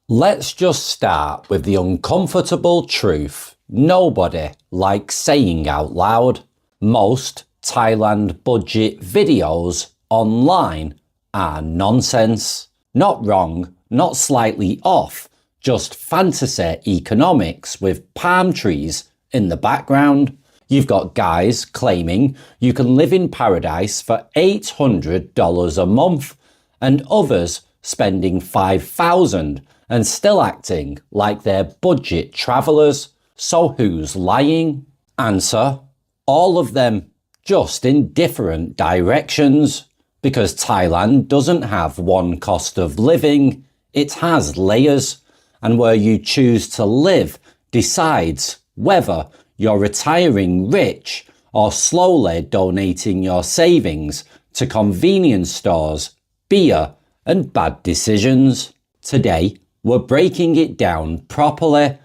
Let's just start with the uncomfortable truth nobody likes saying out loud. Most Thailand budget videos online are nonsense. Not wrong, not slightly off, just fantasy economics with palm trees in the background. You've got guys claiming you can live in paradise for $800 a month and others spending $5,000 and still acting like they're budget travellers. So who's lying? Answer: all of them, just in different directions. Because Thailand doesn't have one cost of living, it has layers, and where you choose to live decides whether you're retiring rich or slowly donating your savings to convenience stores, beer and bad decisions. Today, we're breaking it down properly.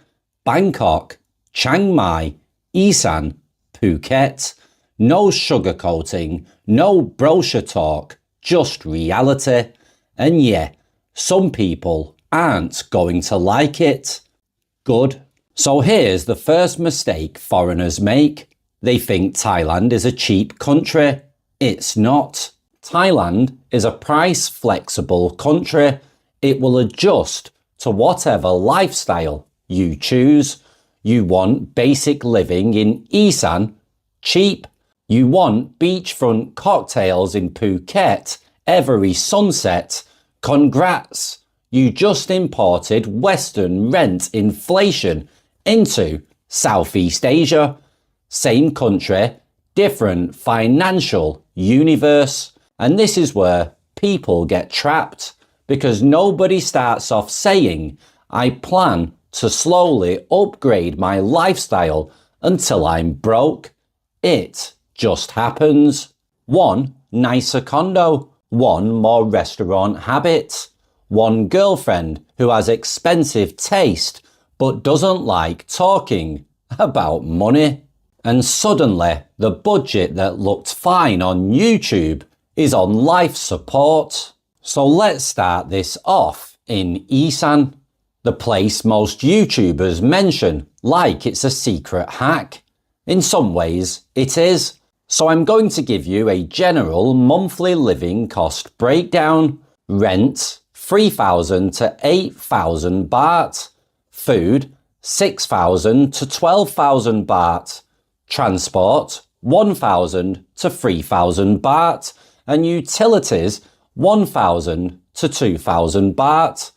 Bangkok, Chiang Mai, Isan, Phuket. No sugarcoating, no brochure talk, just reality. And yeah, some people aren't going to like it. Good. So here's the first mistake foreigners make. They think Thailand is a cheap country. It's not. Thailand is a price-flexible country. It will adjust to whatever lifestyle you choose. You want basic living in Isan? Cheap. You want beachfront cocktails in Phuket every sunset? Congrats! You just imported Western rent inflation into Southeast Asia. Same country, different financial universe. And this is where people get trapped, because nobody starts off saying, I plan to slowly upgrade my lifestyle until I'm broke. It just happens. One nicer condo, one more restaurant habit, one girlfriend who has expensive taste but doesn't like talking about money. And suddenly the budget that looked fine on YouTube is on life support. So let's start this off in Isan, the place most YouTubers mention like it's a secret hack. In some ways it is. So I'm going to give you a general monthly living cost breakdown. Rent, 3,000 to 8,000 baht. Food, 6,000 to 12,000 baht. Transport, 1,000 to 3,000 baht. And utilities, 1,000 to 2,000 baht.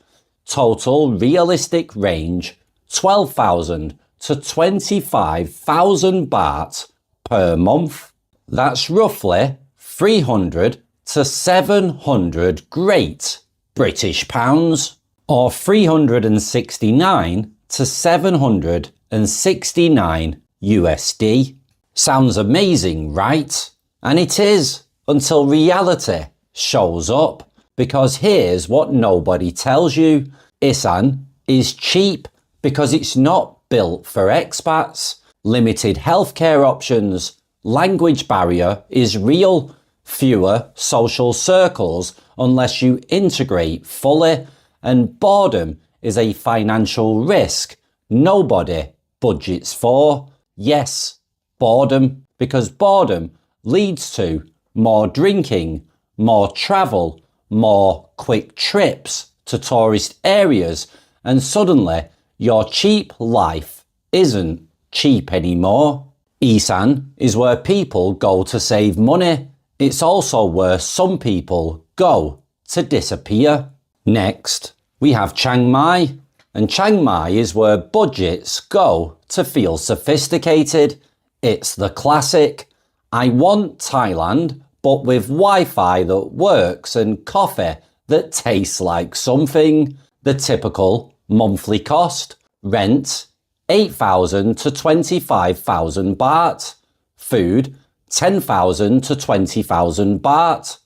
Total realistic range, 12,000 to 25,000 baht per month. That's roughly 300 to 700 great British pounds, or 369 to 769 USD. Sounds amazing, right? And it is, until reality shows up. Because here's what nobody tells you. Isan is cheap because it's not built for expats. Limited healthcare options. Language barrier is real. Fewer social circles unless you integrate fully. And boredom is a financial risk nobody budgets for. Yes, boredom, because boredom leads to more drinking, more travel, more quick trips to tourist areas, and suddenly your cheap life isn't cheap anymore. Isan is where people go to save money. It's also where some people go to disappear. Next, we have Chiang Mai, and Chiang Mai is where budgets go to feel sophisticated. It's the classic, I want Thailand, but with Wi-Fi that works and coffee that tastes like something. The typical monthly cost: rent, 8,000 to 25,000 baht. Food, 10,000 to 20,000 baht.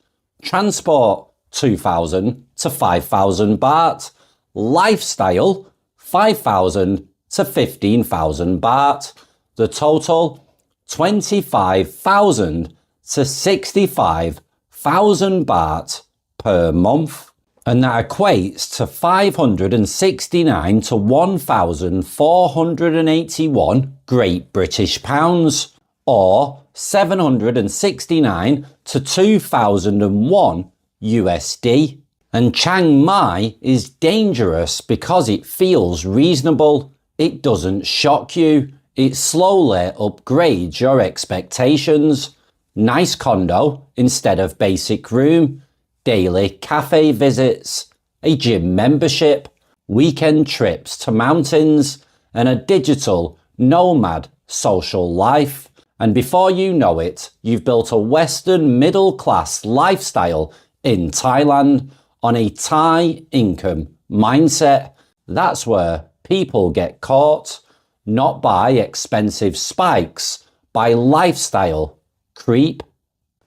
Transport, 2,000 to 5,000 baht. Lifestyle, 5,000 to 15,000 baht. The total, 25,000 to 65,000 baht per month. and that equates to 569 to 1,481 Great British Pounds, or 769 to 2001 USD. And Chiang Mai is dangerous because it feels reasonable, it doesn't shock you, it slowly upgrades your expectations. Nice condo instead of basic room, daily cafe visits, a gym membership, weekend trips to mountains, and a digital nomad social life. And before you know it, you've built a Western middle-class lifestyle in Thailand on a Thai income mindset. That's where people get caught, not by expensive spikes, by lifestyle creep.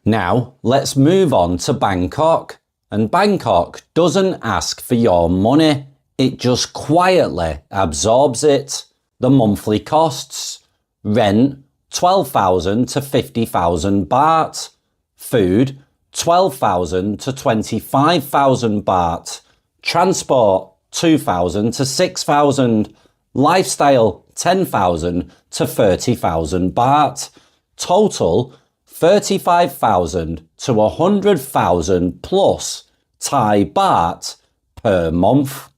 Now, let's move on to Bangkok. And Bangkok doesn't ask for your money, it just quietly absorbs it. The monthly costs: rent, 12,000 to 50,000 baht. Food, 12,000 to 25,000 baht. Transport, 2,000 to 6,000. Lifestyle, 10,000 to 30,000 baht. Total, 35,000 to 100,000 plus Thai baht per month,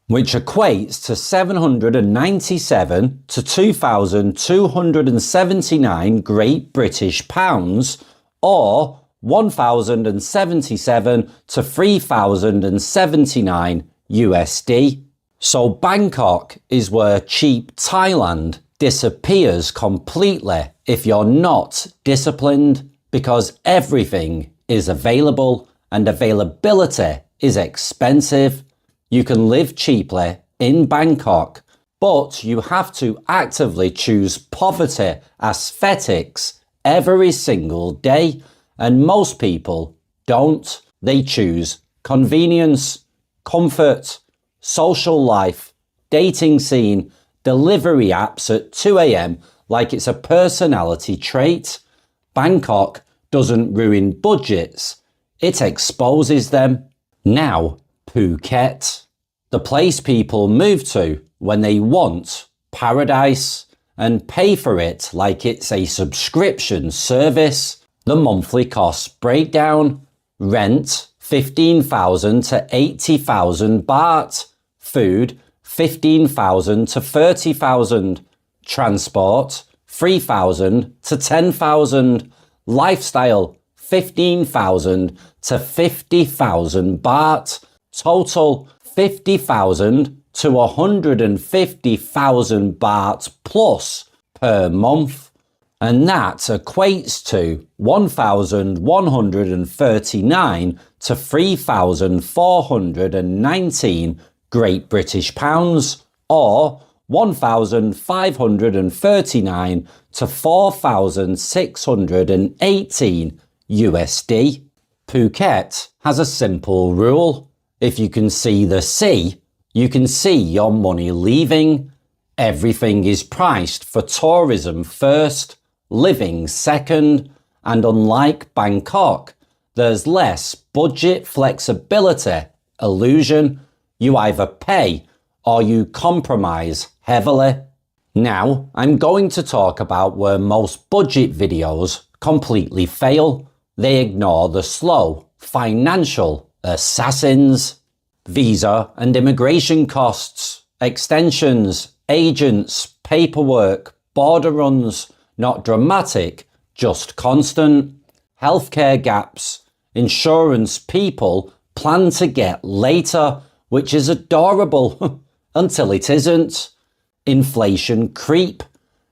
which equates to 797 to 2,279 Great British Pounds, or 1,077 to 3,079 USD. So Bangkok is where cheap Thailand disappears completely if you're not disciplined, because everything is available and availability is expensive. You can live cheaply in Bangkok, but you have to actively choose poverty aesthetics every single day, and most people don't. They choose convenience, comfort, social life, dating scene, delivery apps at 2 a.m. like it's a personality trait. Bangkok doesn't ruin budgets, it exposes them. Now, Phuket, the place people move to when they want paradise and pay for it like it's a subscription service. The monthly costs breakdown: rent, 15,000 to 80,000 baht. Food, 15,000 to 30,000. Transport, 3,000 to 10,000. Lifestyle, 15,000 to 50,000 baht. Total, 50,000 to 150,000 baht plus per month. And that equates to 1,139 to 3,419 Great British Pounds, or 1,539 to 4,618 USD. Phuket has a simple rule: if you can see the sea, you can see your money leaving. Everything is priced for tourism first, living second, and unlike Bangkok, there's less budget flexibility illusion. You either pay or you compromise heavily. Now, I'm going to talk about where most budget videos completely fail. They ignore the slow financial assassins. Visa and immigration costs, extensions, agents, paperwork, border runs, not dramatic, just constant. Healthcare gaps, insurance people plan to get later, which is adorable until it isn't. Inflation creep.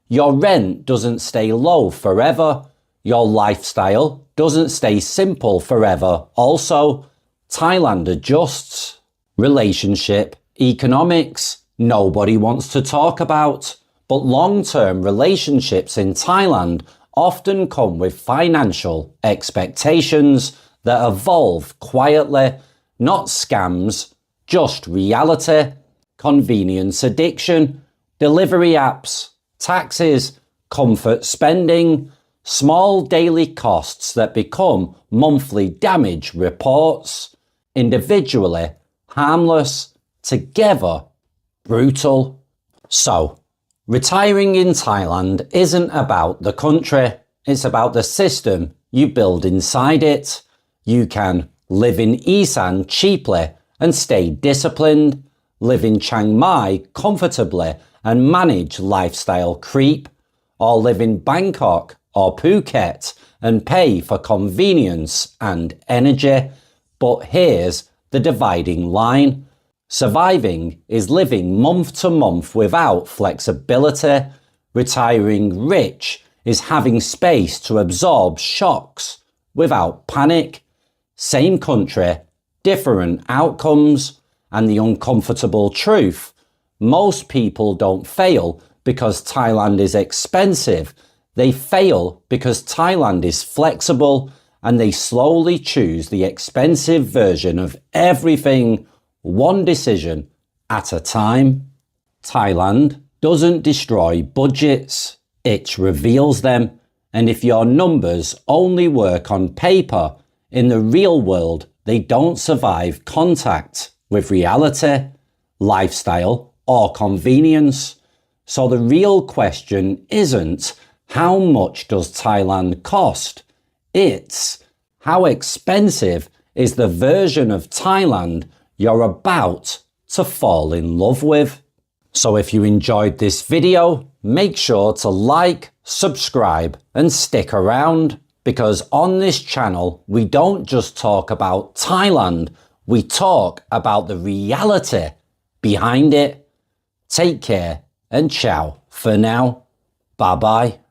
Your rent doesn't stay low forever. Your lifestyle doesn't stay simple forever also. Thailand adjusts. Relationship economics. Nobody wants to talk about. But long-term relationships in Thailand often come with financial expectations that evolve quietly, not scams, just reality. Convenience addiction, delivery apps, taxes, comfort spending, small daily costs that become monthly damage reports. individually, harmless, together, brutal. So, retiring in Thailand isn't about the country, it's about the system you build inside it. You can live in Isan cheaply and stay disciplined, live in Chiang Mai comfortably and manage lifestyle creep, or live in Bangkok or Phuket and pay for convenience and energy. But here's the dividing line. Surviving is living month to month without flexibility. Retiring rich is having space to absorb shocks without panic. Same country, different outcomes. And the uncomfortable truth, most people don't fail because Thailand is expensive. They fail because Thailand is flexible and they slowly choose the expensive version of everything, one decision at a time. Thailand doesn't destroy budgets, it reveals them. And if your numbers only work on paper, in the real world, they don't survive contact with reality, lifestyle, or convenience. So the real question isn't how much does Thailand cost? It's how expensive is the version of Thailand you're about to fall in love with. So if you enjoyed this video, make sure to like, subscribe, and stick around, because on this channel, we don't just talk about Thailand, we talk about the reality behind it. Take care and ciao for now. Bye bye.